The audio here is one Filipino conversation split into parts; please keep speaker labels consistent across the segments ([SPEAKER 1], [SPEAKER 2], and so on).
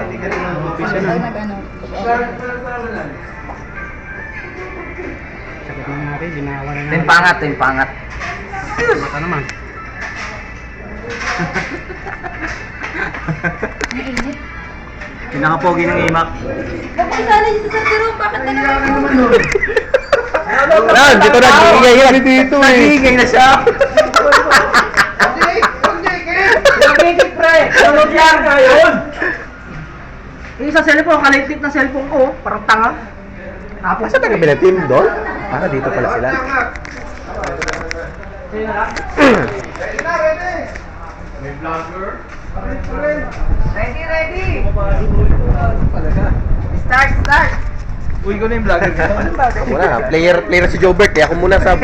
[SPEAKER 1] Pag nag-ano.
[SPEAKER 2] Sakit na natin, ginawa na natin.
[SPEAKER 3] Timpangat, timpangat.
[SPEAKER 2] Mata naman.
[SPEAKER 1] Mainit.
[SPEAKER 3] Pinakapogi ng imak.
[SPEAKER 1] Napakasala niyo sa Jerome, bakit na naman?
[SPEAKER 3] Yan, dito na, gigay yan. Dito eh. Nagigay na siya. Nagigay, pre. Sunod yan ngayon. Yung sa cellphone, kalitik na cellphone ko, parang tanga.
[SPEAKER 4] Asa tayo binatim doon? Para dito pala sila.
[SPEAKER 3] Ready, ready. Start, start.
[SPEAKER 4] Uy, ko na yung vlogger ka. Ako muna, player si Jobert. Kaya ako muna sa...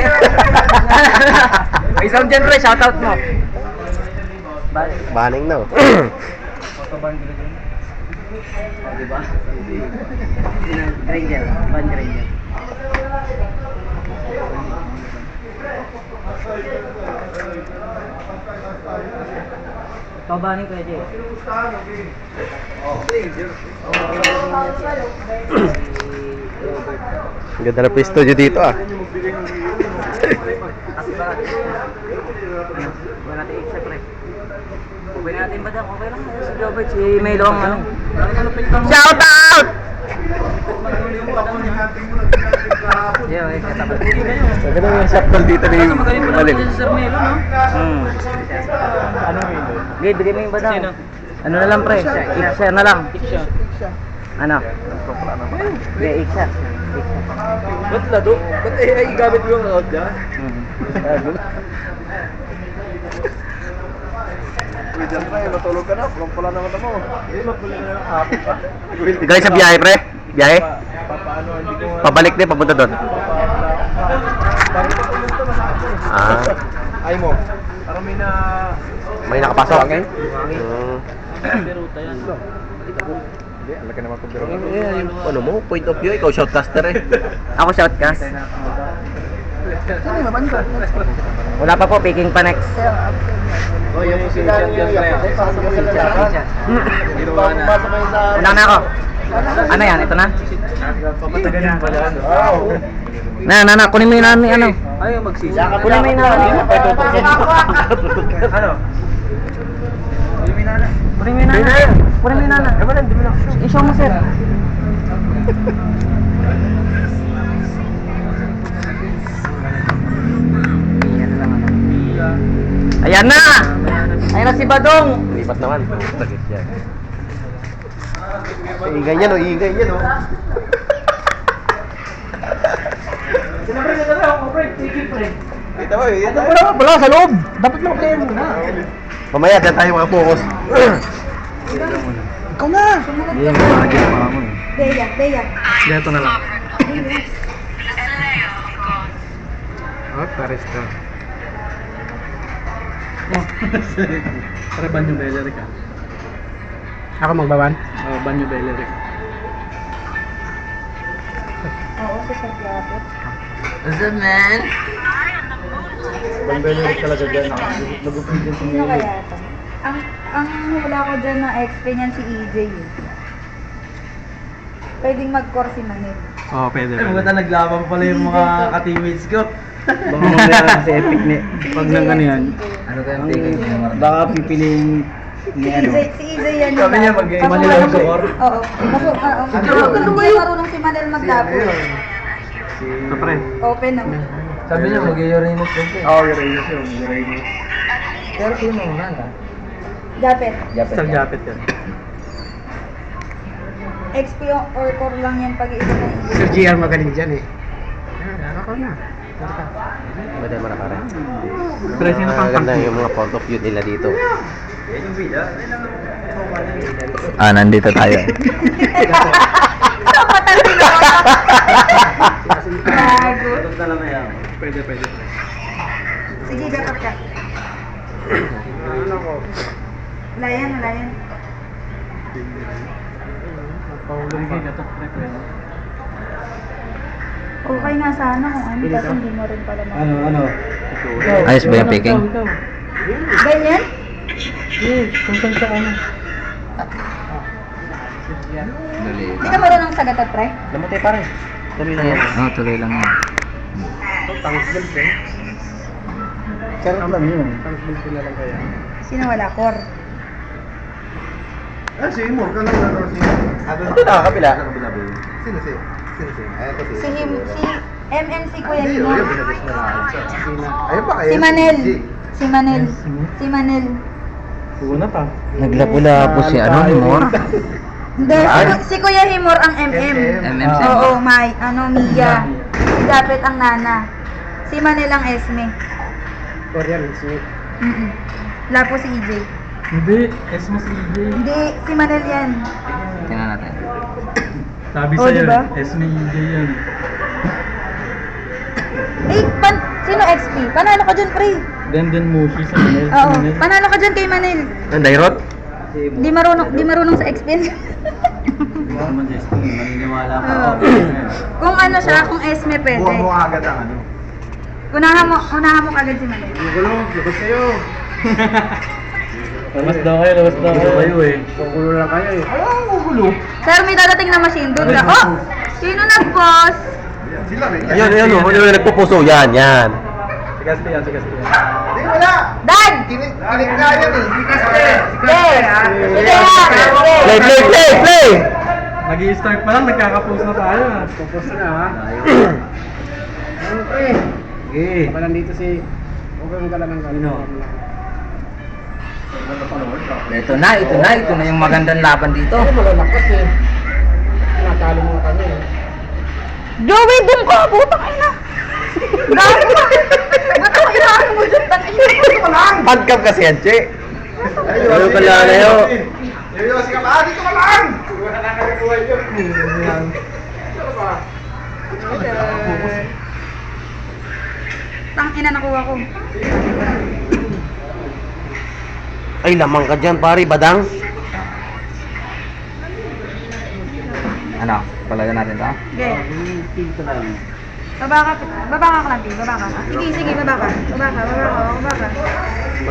[SPEAKER 3] May sound dyan, pre. Shoutout mo.
[SPEAKER 4] Baning na.
[SPEAKER 3] Diba? Granger. Van Granger. Kabanin ko Jay.
[SPEAKER 4] Ang ganda na pwesto nyo dito ah.
[SPEAKER 3] Wala natin extra pre. Okay natin ba dyan? Okay lang. Si Robert, si Melo ang ano. Shout out! Yeah, okay.
[SPEAKER 4] Ang ganda yung shotgun dito ni Malin.
[SPEAKER 3] Sir Melo, no?
[SPEAKER 2] Ano yun?
[SPEAKER 3] Sige, bigay mo yung badang. Ano na lang pre? Iksa na lang. Ano? Hindi, iksa.
[SPEAKER 4] Ba't lado? Ba't ay gamit mo yung road dyan? Pwede na eh, matulog ka na. Pulang-pula naman mo. Hindi, magpuli na yung hapon pa. Galing sa biyahe pre? Biyahe? Paano, hindi ko nga... Pabalik din, papunta doon. Ah.
[SPEAKER 2] Ay mo.
[SPEAKER 4] Parang may nakapasok.
[SPEAKER 3] Peruta yan.
[SPEAKER 4] Hindi, alaki naman kung biro. Yung ano mo, point of view, ikaw shoutcaster eh.
[SPEAKER 3] Ako shoutcast. Wala pa po, picking pa next.
[SPEAKER 4] Oh, yung sila yung
[SPEAKER 3] Unang na ako. Ano yan? Ito na? Na, kunin mo yung namin, ano?
[SPEAKER 4] Ayaw magsisi.
[SPEAKER 3] Kunin mo yung namin.
[SPEAKER 4] Ano?
[SPEAKER 3] Kunin mo yung nana. Kunin mo yung nana. I-show mo, sir. Ayan na! Ayan na si Badong!
[SPEAKER 4] Lipat naman. Tagit yan. Iingay niyan o, iingay niyan o.
[SPEAKER 3] Sinabre na daw ako, pre. Tigil, pre.
[SPEAKER 4] Kita mo eh.
[SPEAKER 3] Wala sa loob. Dapat lang play muna.
[SPEAKER 4] Mamaya, dyan tayo mga focus.
[SPEAKER 3] Ikaw na!
[SPEAKER 4] Hindi yung mga ginawa mo eh.
[SPEAKER 1] Deya, Deya.
[SPEAKER 4] Dito na lang.
[SPEAKER 2] Oh, pares ka. Para banyo beleri ka. Ako magbaban? Oo, banyo beleri.
[SPEAKER 1] Oo, sa Sagyapot.
[SPEAKER 3] What's up, man?
[SPEAKER 4] Banyo beleri talaga dyan. Nagupin dyan
[SPEAKER 1] Sino kaya ito? Ang hula ko dyan na XP niyan si EJ eh. Pwedeng mag-core si Manil.
[SPEAKER 2] Oo, pwede.
[SPEAKER 4] Ay, maganda naglaban pala yung mga ka-teammates ko.
[SPEAKER 2] Baka mamaya si Epic ni... Pag nang ano yan.
[SPEAKER 3] Ano kayang tigil?
[SPEAKER 2] Baka pipiliin ni ano.
[SPEAKER 1] Si EJ yan
[SPEAKER 4] Sabi niya,
[SPEAKER 1] Manil
[SPEAKER 4] mag-Manil sa core.
[SPEAKER 1] Oo. Hindi marunong si Manil maglapo.
[SPEAKER 2] Ito pre.
[SPEAKER 1] Open na.
[SPEAKER 4] Sabi niya, mag-Uranus din siya.
[SPEAKER 2] Oo, Uranus yun. Uranus.
[SPEAKER 4] Pero sino mo na?
[SPEAKER 1] Japet.
[SPEAKER 2] Isang japet yan.
[SPEAKER 1] XP or core lang yan pag-iisa na EJ.
[SPEAKER 2] Sir GR magaling dyan eh. Ako na.
[SPEAKER 4] Pwede mo na pare.
[SPEAKER 2] Pre, sino pang
[SPEAKER 4] Ganda yung mga point of view nila dito.
[SPEAKER 3] Nandito tayo.
[SPEAKER 1] Gago.
[SPEAKER 2] Pwede.
[SPEAKER 1] Sige, dapat ka.
[SPEAKER 2] Ano ko?
[SPEAKER 1] Layan.
[SPEAKER 2] Paulong kay gatok pre.
[SPEAKER 1] Okay nga sana kung ano, kasi hindi mo rin pala
[SPEAKER 2] Ano?
[SPEAKER 3] Ayos ba yung picking?
[SPEAKER 1] Ganyan?
[SPEAKER 2] Yes, kung saan sa ano.
[SPEAKER 5] Dali
[SPEAKER 1] Hindi ka marunong sagatot, pre?
[SPEAKER 4] Namatay pa rin. Tuloy lang yan.
[SPEAKER 5] Oo, tuloy lang yan.
[SPEAKER 2] Tanggal eh.
[SPEAKER 4] Sarap lang yun.
[SPEAKER 2] Tanggal sila lang kaya.
[SPEAKER 1] Sino wala? Kor.
[SPEAKER 4] Si Imor ka lang na siya. Ito na, kabila. Sino si? Ito
[SPEAKER 1] Si MMC Kuya Himo.
[SPEAKER 4] Ayun pa
[SPEAKER 1] Si Manel. Si Manel. Si Manel.
[SPEAKER 2] Una pa.
[SPEAKER 5] Naglapo-lapo si ano, Himor.
[SPEAKER 1] Hindi, si Kuya Himor ang MM.
[SPEAKER 5] MMC.
[SPEAKER 1] Oo, Mia. Si Japet ang Nana. Si Manel ang Esme.
[SPEAKER 2] Korean, sweet.
[SPEAKER 1] Lapo si EJ.
[SPEAKER 2] Hindi, Esmo si EJ.
[SPEAKER 1] Hindi, si Manel yan.
[SPEAKER 5] Tingnan natin.
[SPEAKER 2] Sabi
[SPEAKER 1] Oh,
[SPEAKER 2] sa'yo,
[SPEAKER 1] diba?
[SPEAKER 2] Esme EJ yan.
[SPEAKER 1] Eh, sino XP? Panalo ka dyan, pre.
[SPEAKER 2] Dandan Mushi sa Manel.
[SPEAKER 1] Oo, panalo ka dyan kay Manel.
[SPEAKER 4] Ang Dairot?
[SPEAKER 1] Di marunong sa XP.
[SPEAKER 5] Maniniwala
[SPEAKER 1] Oo. Kung ano siya, kung Esme pwede.
[SPEAKER 4] agad ang ano.
[SPEAKER 1] Unahan mo kagad si Manel.
[SPEAKER 2] Gulo, labas kayo. Labas daw kayo eh. Gulo lang kayo eh.
[SPEAKER 1] Sir, may dadating na machine doon. Oh! Sino nag-boss?
[SPEAKER 4] Ayun, yung nagpupuso. Yan.
[SPEAKER 2] Sigas yan.
[SPEAKER 1] Dan!
[SPEAKER 4] Kinig na yan eh.
[SPEAKER 1] Yes! Sige nga!
[SPEAKER 4] Play!
[SPEAKER 2] Nag-i-start pa lang, nagkaka-post na tayo. Post na ha. Ano pre? Okay. Baka nandito si... Huwag ka lang ng kanino.
[SPEAKER 5] Ito na yung magandang laban dito.
[SPEAKER 2] Malalakas eh. Natalo mo kami eh.
[SPEAKER 1] Joey, doon ka! Butang ina! Dami ka! Ba't ako inaano mo dyan?
[SPEAKER 4] Handcam kasi yan, Che. Ayaw ka lang, ayaw. Yoyosi ka ba? Dito ka lang!
[SPEAKER 1] Tang ina nakuha ko.
[SPEAKER 4] Ay, lamang ka dyan, pare. Badang.
[SPEAKER 5] Ano? Palagan natin to?
[SPEAKER 1] Okay. Baba ka lang, Pi. Baba ka. Sige, baba ka.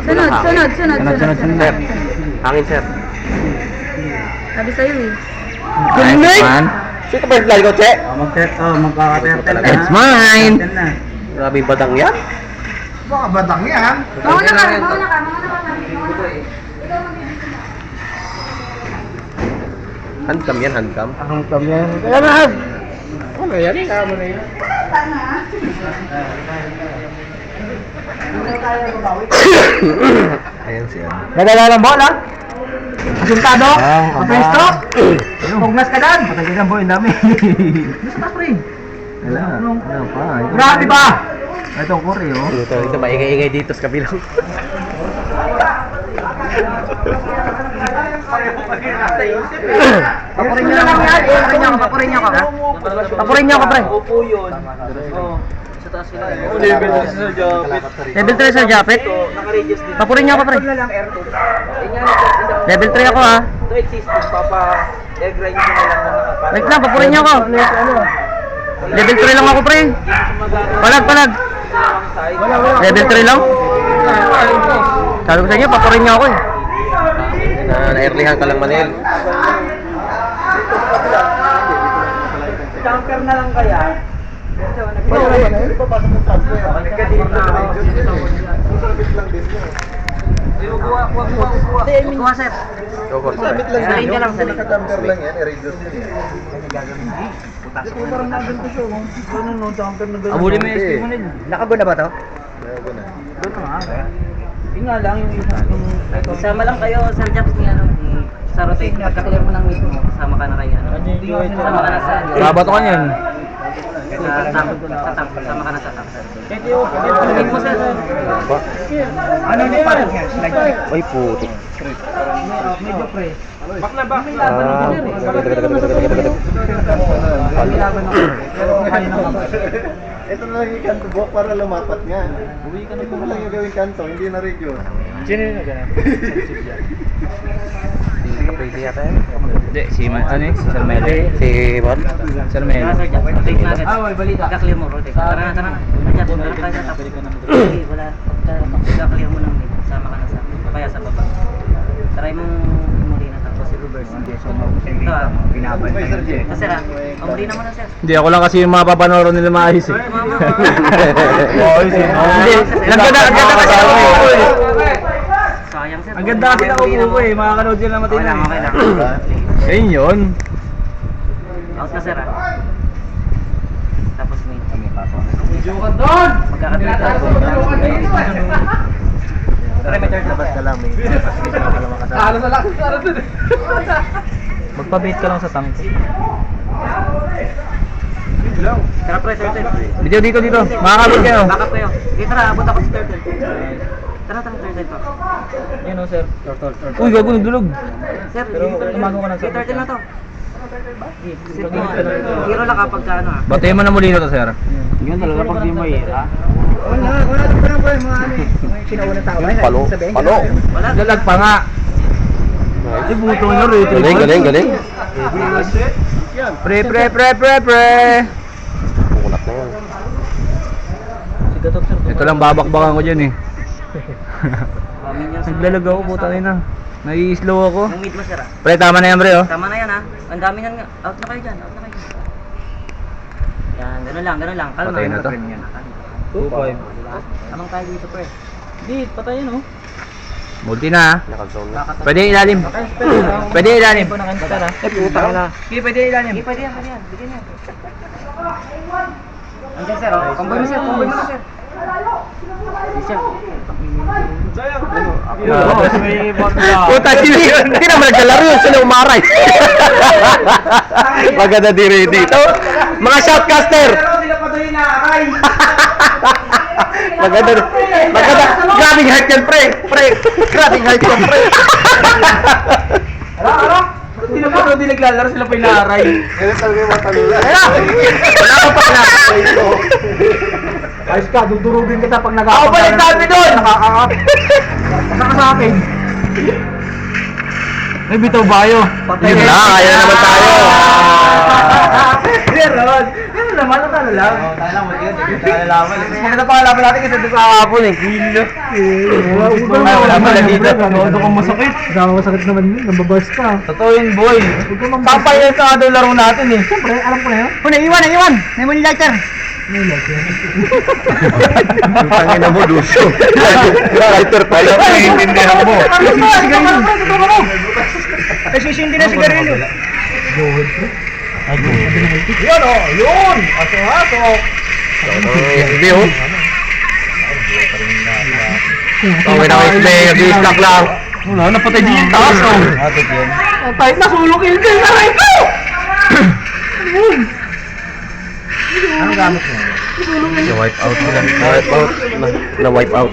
[SPEAKER 1] Sunod.
[SPEAKER 4] Sir. Akin, sir.
[SPEAKER 1] Sabi sa'yo eh.
[SPEAKER 5] Nice man.
[SPEAKER 4] Sino ka ba yung ko, Che?
[SPEAKER 2] Magkaka-10
[SPEAKER 5] It's mine.
[SPEAKER 4] Grabe yung badang yan. Baka badang yan.
[SPEAKER 1] Mauna ka. Ikaw
[SPEAKER 4] Handcam yan, handcam.
[SPEAKER 2] Handcam yan. Kaya na! Ano yan? Kaya mo na yan.
[SPEAKER 4] Ayan siya.
[SPEAKER 3] Nagala ng bola. Asintado. Apresto. Pugnas ka dan. Matagal ng boy dami. Gusto ka pre.
[SPEAKER 5] Ano pa?
[SPEAKER 3] Grabe ba? Itong kore oh.
[SPEAKER 4] Ito, maingay-ingay dito sa kabilang.
[SPEAKER 3] Papurin nyo lang yan. Papurin nyo ko pre.
[SPEAKER 2] Opo yun. Sa taas sila.
[SPEAKER 3] Level 3 sa Japet.
[SPEAKER 2] Naka-register din.
[SPEAKER 3] Papurin nyo ko pre. Level 3 ako ah.
[SPEAKER 2] Ito existing, egg-grind ko na lang na
[SPEAKER 3] Wait lang, papurin nyo ko. Level 3 lang ako pre. Palag. Level 3 lang. Sabi ko sa inyo, papurin nyo ako eh.
[SPEAKER 4] Na-earlyhan ka lang, Manel.
[SPEAKER 2] Jumper na lang kaya.
[SPEAKER 3] Kuha sir.
[SPEAKER 4] Sabit lang
[SPEAKER 3] Sabihin ka lang, sabihin.
[SPEAKER 4] Naka-jumper lang yan, i-reduce din yan.
[SPEAKER 5] Abuli mo yung SP mo nila.
[SPEAKER 3] Nakago na ba to?
[SPEAKER 4] Ayaw na.
[SPEAKER 2] Yun nga lang yung
[SPEAKER 6] Sama lang kayo, Sir Japs, ni ano, ni sa rotate. Pagka-clear mo ng meeting mo, kasama ka na kayo. Sama ka na sa...
[SPEAKER 5] Babato ka niyan.
[SPEAKER 6] Sa tank, sama ka na sa tank. Meet mo, sir.
[SPEAKER 3] Ano ni parang yan?
[SPEAKER 4] Ay, putik.
[SPEAKER 3] Medyo pre.
[SPEAKER 4] Ito na lang yung kanto, buwak para lumapat nga. Ito na lang yung gawing kanto, hindi na radio.
[SPEAKER 2] Sino yun na ganun?
[SPEAKER 4] Pwede yata yan.
[SPEAKER 5] Hindi, si Sir Melo.
[SPEAKER 4] Si Bon?
[SPEAKER 5] Sir Melo.
[SPEAKER 6] Sir Japs, rotate na agad. Pagka-clear mo, rotate. Tara na. Sir Japs, meron kayo sa top. Okay, wala. Pagka-clear mo ng meet, sama ka na sa... o kaya sa baba. Try mong muli na tapos i-reverse Ito ah. Ito sir ah. Pambili naman na sir.
[SPEAKER 3] Hindi, ako lang kasi yung mapapanood nila maayos eh.
[SPEAKER 6] Mama.
[SPEAKER 3] Hindi, ang ganda kasi ako eh.
[SPEAKER 6] Sayang sir.
[SPEAKER 3] Ang ganda kasi na upo eh, makakanood sila naman
[SPEAKER 6] Okay lang, okay lang.
[SPEAKER 3] Ayun yun.
[SPEAKER 6] Out na sir ah. Tapos may magkakatulad ako. Tara, may third
[SPEAKER 4] Labas ka lang, may
[SPEAKER 3] Magpa-bait ka lang sa tank.
[SPEAKER 6] Tara pre, third.
[SPEAKER 3] Dito. Makakabit kayo.
[SPEAKER 6] Backup kayo. Dito tara, abot ako sa third. Tara, third pa.
[SPEAKER 3] Yan o, sir. Uy, gago, nagdulog.
[SPEAKER 6] Sir,
[SPEAKER 3] Pero tumago ka na, sir.
[SPEAKER 6] third na to. Hero lang kapag ka ano ah.
[SPEAKER 3] Batayin mo na muli to, sir.
[SPEAKER 2] Yun talaga pag di mo hira.
[SPEAKER 4] Palo.
[SPEAKER 6] Wala.
[SPEAKER 3] Lalag pa nga. Ay, buto nyo, rated.
[SPEAKER 4] Galing.
[SPEAKER 3] Pre.
[SPEAKER 4] Pukulap na yan.
[SPEAKER 3] Ito lang babakbakan ko dyan eh.
[SPEAKER 6] Minions.
[SPEAKER 3] Naglalag ako, putang ina. Nai-slow ako.
[SPEAKER 6] Yung mid mo sir ah.
[SPEAKER 3] Pre, tama na yan, pre, oh.
[SPEAKER 6] Tama na yan ah. Ang dami yan nga. Out na kayo dyan. Yan, ganun lang. Kalma.
[SPEAKER 3] Patayin na to.
[SPEAKER 6] 2-5. Anong tayo dito pre?
[SPEAKER 3] Di, patayin, oh. Multi na, ah.
[SPEAKER 4] Nakazone na.
[SPEAKER 3] Pwede ilalim. Pwede ilalim.
[SPEAKER 4] Eh, puta ka na.
[SPEAKER 3] Sige, pwede ilalim.
[SPEAKER 6] Hindi, pwede yan. Bigyan yan. Andiyan sir, oh. Comboy mo sir. Sir.
[SPEAKER 3] Puta, hindi naman naglalaro yun. Sila umaray.
[SPEAKER 4] Maganda di dito.
[SPEAKER 3] Mga shoutcaster.
[SPEAKER 4] Maganda.
[SPEAKER 3] Grabing height yan, pre. Grabing height yan, pre. Sila pa hindi naglalaro, sila pa inaaray.
[SPEAKER 4] Ganun talaga yung matalula.
[SPEAKER 3] Wala ka pa na. Ayos ka, dudurugin kita pag nag-aapag. Ako pa yung dami doon! Nakaka-up. Saka sa akin. May bitaw bayo.
[SPEAKER 4] Yun lang, kaya naman tayo.
[SPEAKER 3] Meron. Ano naman, natalo lang. Tayo lang, mag-iwan. Tayo laban. Mas maganda pa kalaban natin kasi doon kakapon eh. Kilo. Wala pala dito. Ano kang masakit? Masakit naman yun. Nababas ka. Totoo yun, boy. Papay yan sa ano laro natin eh. Siyempre, alam ko na yun. Una, iwan. May money lighter.
[SPEAKER 4] Tangin na mo, Lucio. Lighter tayo. Naiintindihan mo.
[SPEAKER 3] Ay, susindi na sigarilyo. Yun o, yun! Aso-aso!
[SPEAKER 4] Hindi oh. Okay na kayo, nag-i-stack lang.
[SPEAKER 3] Wala, napatay din yung taas o. Tayo na, sulukil din na rin ko! Ano gamit mo?
[SPEAKER 4] Na-wipe out sila. Na-wipe out.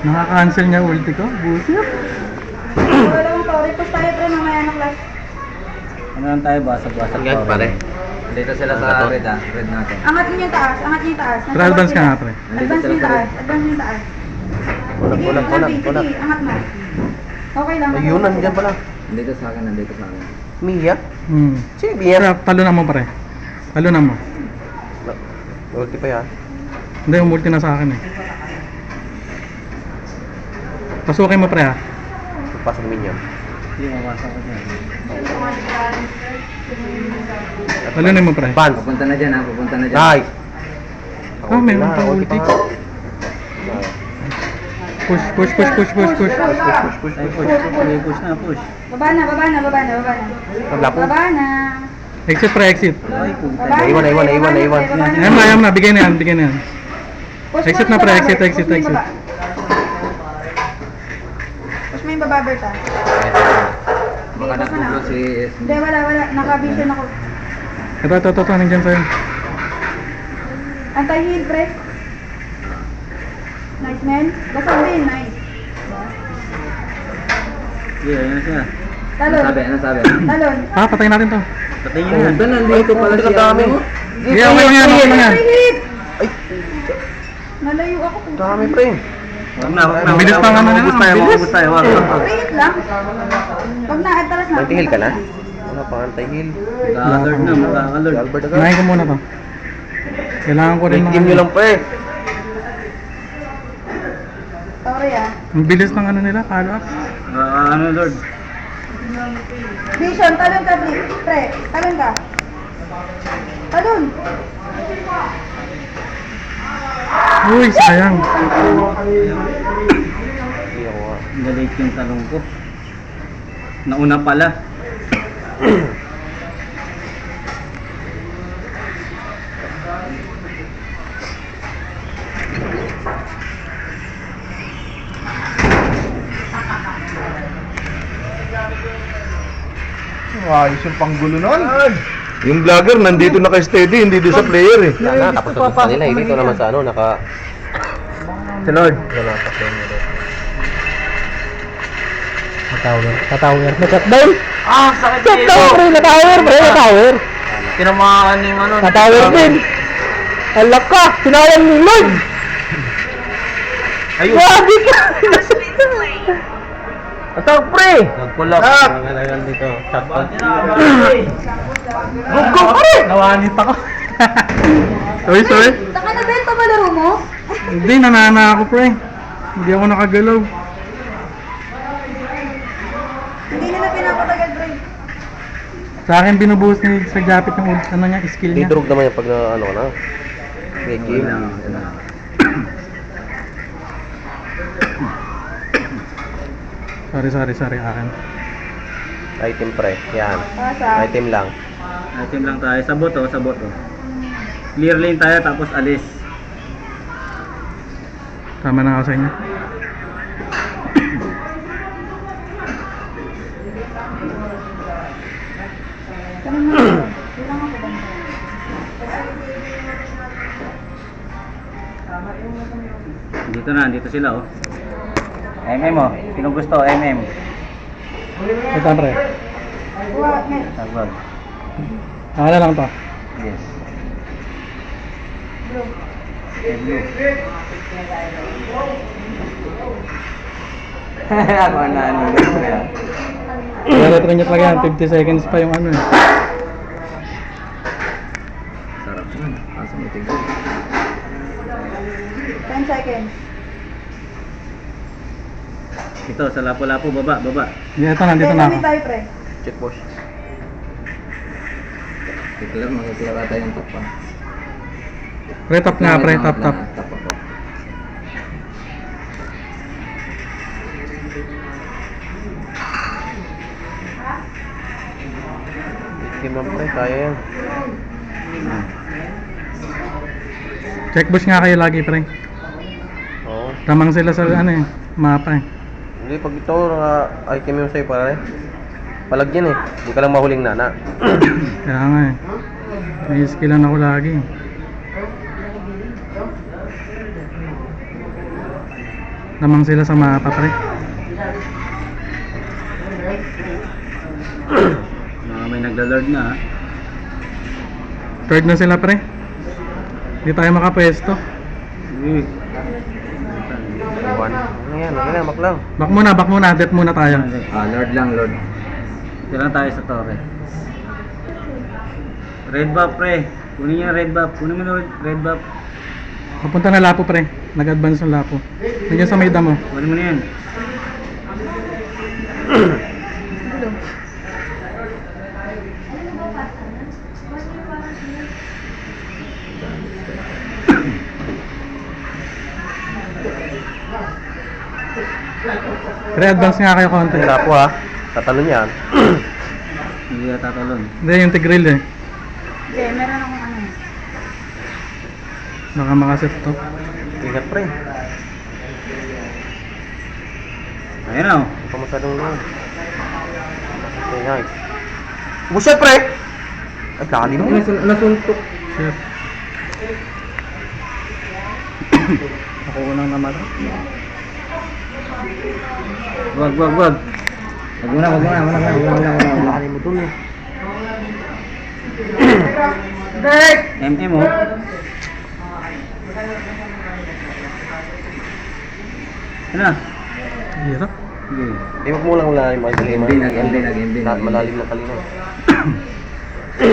[SPEAKER 3] Nakaka-cancel niya ulti ko? Busit!
[SPEAKER 1] Wala mong power. Tapos tayo pre mamaya na class.
[SPEAKER 3] Ano lang tayo, basag-basag
[SPEAKER 4] Yan, pare.
[SPEAKER 5] Dito sila sa red ah. Red natin.
[SPEAKER 1] Angat niyo yung taas. Nasa
[SPEAKER 3] Pre, advance ka nga, pre.
[SPEAKER 1] Advance niyo yung taas. Sige,
[SPEAKER 4] Kulang.
[SPEAKER 1] sige, angat na. Okay lang.
[SPEAKER 4] Ayun, nandiyan pala.
[SPEAKER 5] Nandito sa akin.
[SPEAKER 4] Mia?
[SPEAKER 3] Hmm.
[SPEAKER 4] Si Mia.
[SPEAKER 3] Pre, talunan mo, pre. Talunan mo.
[SPEAKER 4] Ulti pa yan.
[SPEAKER 3] Hindi, umulti na sa akin eh. Pasukin mo, pre, ha?
[SPEAKER 4] Pasok minion.
[SPEAKER 3] Talunan mo, pre.
[SPEAKER 4] Advance.
[SPEAKER 5] Pupunta na dyan.
[SPEAKER 4] Nice.
[SPEAKER 3] Meron pang ulti. Push.
[SPEAKER 1] Baba na.
[SPEAKER 4] Paglapo.
[SPEAKER 3] Exit, pre, exit.
[SPEAKER 4] Naiwan.
[SPEAKER 3] Ayam na, bigay na yan. Exit na, pre, exit.
[SPEAKER 1] Push mo yung baba, Berta.
[SPEAKER 5] Baka nagpulo si...
[SPEAKER 1] Hindi, wala. Naka-vision ako.
[SPEAKER 3] Ito, nandiyan sa'yo.
[SPEAKER 1] Anti-heal, pre. Nice, man. Basta din, nice. Talon.
[SPEAKER 5] Ano sabi?
[SPEAKER 1] Talon.
[SPEAKER 3] Patayin natin to.
[SPEAKER 5] Pumunta, nandito pala si
[SPEAKER 4] dami.
[SPEAKER 5] ano.
[SPEAKER 3] Okay yan.
[SPEAKER 1] Anti-hit. Nalayo ako.
[SPEAKER 4] Dami pre.
[SPEAKER 6] Wag na, wag na.
[SPEAKER 3] Ang bilis pa nga nila,
[SPEAKER 6] Maubos
[SPEAKER 3] ang
[SPEAKER 6] tayo,
[SPEAKER 3] bilis.
[SPEAKER 6] maubos tayo. Wag, wag, wag.
[SPEAKER 1] Wait lang. Pag na-atalas na.
[SPEAKER 4] Antihil ka na? Wala pa, antihil.
[SPEAKER 6] Mag-alert na, mag-alert.
[SPEAKER 4] Albert agad.
[SPEAKER 3] Kumain ko muna to. Kailangan ko rin
[SPEAKER 4] Late
[SPEAKER 3] ng
[SPEAKER 4] game nyo lang pa eh.
[SPEAKER 1] Sorry ah.
[SPEAKER 3] Ang bilis ng ano nila, follow up.
[SPEAKER 6] Ano, Lord?
[SPEAKER 1] Vision, talon ka, pre. Talon ka. Talon.
[SPEAKER 3] Uy, sayang.
[SPEAKER 4] Hindi ako nga.
[SPEAKER 6] Nalate yung talong ko. Nauna pala.
[SPEAKER 2] Ayos yung panggulo nun.
[SPEAKER 4] Yung vlogger nandito naka-steady, hindi doon sa player eh. Wala na, tapos na sa kanila eh. Dito naman sa ano, naka... Si Lord. Wala pa sa inyo.
[SPEAKER 3] Tatower. Na-shutdown?
[SPEAKER 6] Ah, sakit
[SPEAKER 3] Shutdown, pre. Na-tower, pre. Na-tower.
[SPEAKER 6] Tinamaan yung ano.
[SPEAKER 3] Na-tower din. Alak ka. Sinayang ni Lord.
[SPEAKER 6] Ayun.
[SPEAKER 3] Grabe ka.
[SPEAKER 6] Atawag, pre! Nag-pull up. Nalagal dito. Shotgun.
[SPEAKER 3] Go, pre. Nawanit ako. Sorry.
[SPEAKER 1] Taka na benta ba laro mo?
[SPEAKER 3] Hindi, nanana ako, pre. Hindi ako nakagalaw.
[SPEAKER 1] Hindi nila pinapatagal, pre.
[SPEAKER 3] Sa akin binubuhos ni Sir Japit yung ano niya, skill
[SPEAKER 4] Hindi
[SPEAKER 3] niya.
[SPEAKER 4] durog naman yung pag na ano ka na. Late game.
[SPEAKER 3] Sorry, akin.
[SPEAKER 4] Item pre. Yan.
[SPEAKER 1] Pasa.
[SPEAKER 4] Item lang.
[SPEAKER 6] Item lang tayo. Sabot oh, sabot oh. Clear lane tayo tapos alis.
[SPEAKER 3] Tama na ako sa inyo.
[SPEAKER 1] Ganun mo. Bilang ako ba?
[SPEAKER 6] Dito sila oh. MM oh. Sino gusto? MM.
[SPEAKER 3] Ito, pre.
[SPEAKER 1] What? Net.
[SPEAKER 6] Tagbag.
[SPEAKER 3] Ako na lang to.
[SPEAKER 6] Yes.
[SPEAKER 1] Blue.
[SPEAKER 6] Blue. Ako na ano.
[SPEAKER 3] Pero ito nyo talaga yan, 50 seconds pa yung ano eh.
[SPEAKER 6] Sarap yun. Kaso may tigil.
[SPEAKER 1] 10 seconds.
[SPEAKER 6] Ito, sa lapo-lapo, baba.
[SPEAKER 3] Hindi, ito, nandito na ako.
[SPEAKER 1] Kami tayo, pre.
[SPEAKER 4] Check boss.
[SPEAKER 5] Ito lang, magkakila ka tayong top pa.
[SPEAKER 3] Pre, top nga, pre, top.
[SPEAKER 5] Top ako.
[SPEAKER 4] Late game lang pre. Kaya yan.
[SPEAKER 3] Check push nga kayo lagi, pre.
[SPEAKER 4] Oo.
[SPEAKER 3] Tamang sila sa ano eh, mapa eh.
[SPEAKER 4] Hindi, pag ito, item yung sa'yo pare. Palag yan eh. Hindi ka lang mahuling nana.
[SPEAKER 3] Kaya nga eh. May skillan ako lagi. Tamang sila sa mapa, pre.
[SPEAKER 6] Mga may nagla-lord na ha.
[SPEAKER 3] Third na sila, pre. Hindi tayo makapwesto.
[SPEAKER 4] Iwan. Ano yan? Ano yan? Maklang.
[SPEAKER 3] Back muna, death muna tayo.
[SPEAKER 5] Lord lang, Lord.
[SPEAKER 6] Dito lang tayo sa torre. Red buff pre. Kunin niyo yung red buff. Kunin mo yung red buff.
[SPEAKER 3] Papunta na Lapo, pre. Nag-advance ng Lapo. Nandiyan sa may damo.
[SPEAKER 6] Kunin mo na yan.
[SPEAKER 3] Pre, advance nga kayo konti.
[SPEAKER 4] Wala po ha. Tatalon yan.
[SPEAKER 6] Hindi na tatalon.
[SPEAKER 3] Hindi, yung Tigreal eh.
[SPEAKER 1] Okay, meron akong ano.
[SPEAKER 3] Baka makaset to.
[SPEAKER 4] Ingat pre.
[SPEAKER 6] Ayun na oh.
[SPEAKER 4] Hindi pa masyadong lang. Okay, nice. Buset pre! Ay, kali mo.
[SPEAKER 5] Nasuntok.
[SPEAKER 3] Shit. Ako unang naman.
[SPEAKER 6] Wag.
[SPEAKER 5] Wag muna.
[SPEAKER 4] Kali mo dun eh.
[SPEAKER 6] MM oh. Ano?
[SPEAKER 2] Hirap.
[SPEAKER 4] Di mo muna wala yung mga kalima.
[SPEAKER 5] Nag-MB.
[SPEAKER 4] Malalim na kalima.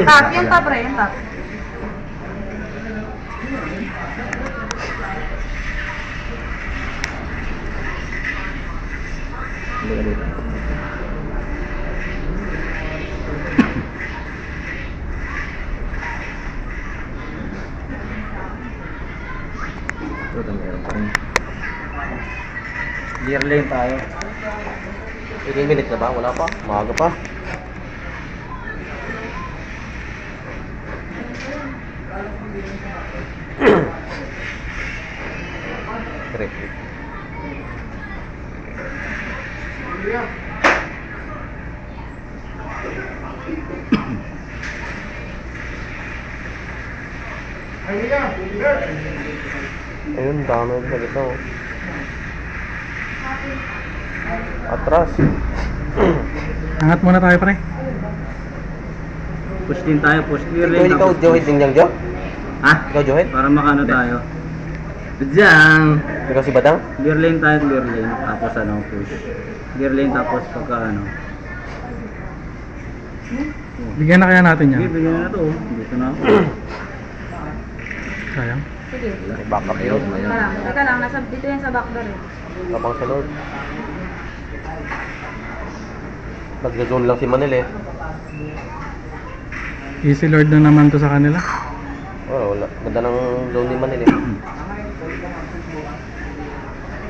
[SPEAKER 1] Tap, yung tap, pre, yung tap.
[SPEAKER 5] Ito, meron pa rin.
[SPEAKER 6] Clear lane tayo.
[SPEAKER 4] 18 minutes na ba? Wala pa. Maaga pa. Correct. Ayun, dami sa gitna. Oh. Atras.
[SPEAKER 2] Angat muna tayo, pre.
[SPEAKER 6] Push din tayo, push clear lane.
[SPEAKER 4] Ikaw,
[SPEAKER 6] tapos
[SPEAKER 4] Johid
[SPEAKER 6] push.
[SPEAKER 4] din yang Jo?
[SPEAKER 6] Ha?
[SPEAKER 4] Ikaw, Johid?
[SPEAKER 6] Para makano tayo.
[SPEAKER 5] Diyan!
[SPEAKER 4] Ikaw si Batang?
[SPEAKER 6] Clear lane tayo, clear lane. Tapos ano, push. Clear lane tapos pagka ano.
[SPEAKER 2] Bigyan na kaya natin yan.
[SPEAKER 6] Sige, bigyan na to. Dito na ako.
[SPEAKER 2] Sayang.
[SPEAKER 1] Sige.
[SPEAKER 4] May backup
[SPEAKER 5] Ayun,
[SPEAKER 4] yun.
[SPEAKER 5] ayun.
[SPEAKER 1] Teka lang, dito yan sa backdoor eh.
[SPEAKER 4] Kapang sa Lord. Nagza-zone lang si Manil eh.
[SPEAKER 2] Easy Lord na naman to sa kanila.
[SPEAKER 4] Oh, wala. Ganda ng zone ni Manil eh.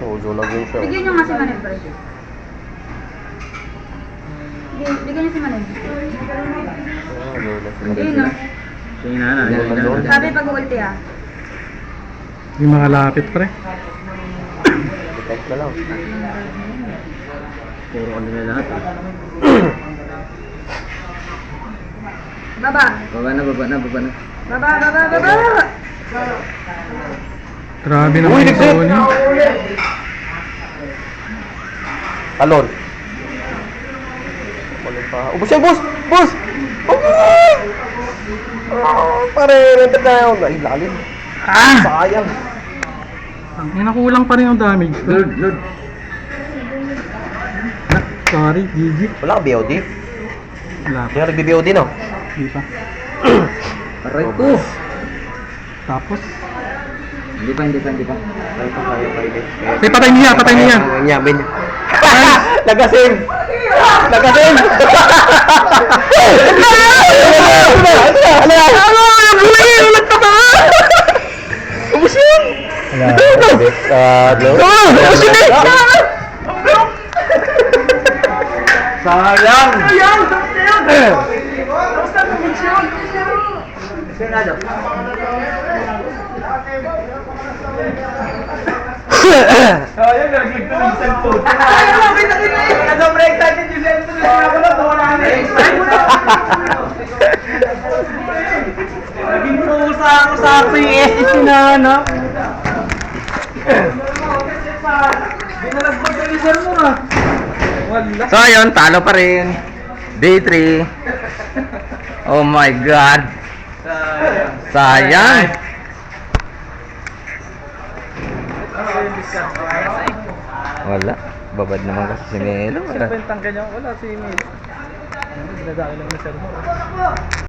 [SPEAKER 4] Oo, zone na game siya.
[SPEAKER 1] Bigyan nyo nga si Manel, pre. Bigyan nyo si Manel.
[SPEAKER 4] Ah, zone na si
[SPEAKER 1] Ayun,
[SPEAKER 4] Manil.
[SPEAKER 1] no?
[SPEAKER 6] Sige na,
[SPEAKER 4] Ayun.
[SPEAKER 1] Sabi pag-ulti ah.
[SPEAKER 2] Yung makalapit, pre.
[SPEAKER 4] Defense na lang.
[SPEAKER 6] Puro ko nila lahat.
[SPEAKER 1] Baba.
[SPEAKER 5] Baba na.
[SPEAKER 1] Baba.
[SPEAKER 2] Grabe naman
[SPEAKER 4] Uy,
[SPEAKER 2] yung
[SPEAKER 4] nagsit!
[SPEAKER 2] zone niya.
[SPEAKER 4] Talon. Talon pa. Oh, boss yan, boss! Boss! Okay! Pare, enter na yun. Ay, lalim. Sayang.
[SPEAKER 2] Ang nakulang pa rin yung damage ko.
[SPEAKER 5] Lord.
[SPEAKER 2] Sorry, GG.
[SPEAKER 4] Wala ka BOD?
[SPEAKER 2] Wala
[SPEAKER 4] Hindi ka nagbi-BOD, no?
[SPEAKER 2] Di pa.
[SPEAKER 5] Aray ko!
[SPEAKER 2] Tapos,
[SPEAKER 5] Hindi pa.
[SPEAKER 4] Ay, pa tayo, pwede.
[SPEAKER 2] eh, patay niya.
[SPEAKER 4] Ganyan, bin. Nagasim! Nagasim! Ubus yun! Ubus yun! Sayang!
[SPEAKER 3] Sayang, nalaglag ko yung cellphone. Sobrang excited yung cellphone. Ako na, wala na eh. Naging pusa ako sa yung SSC na hanap. Binalagpag ka yung server ah. Wala.
[SPEAKER 5] So ayun, talo pa rin. Day 3. Oh my God. Sayang. Wala. Babad naman kasi si Melo.
[SPEAKER 3] Kwentang ganyan, wala si Emil. Dadaki lang na server.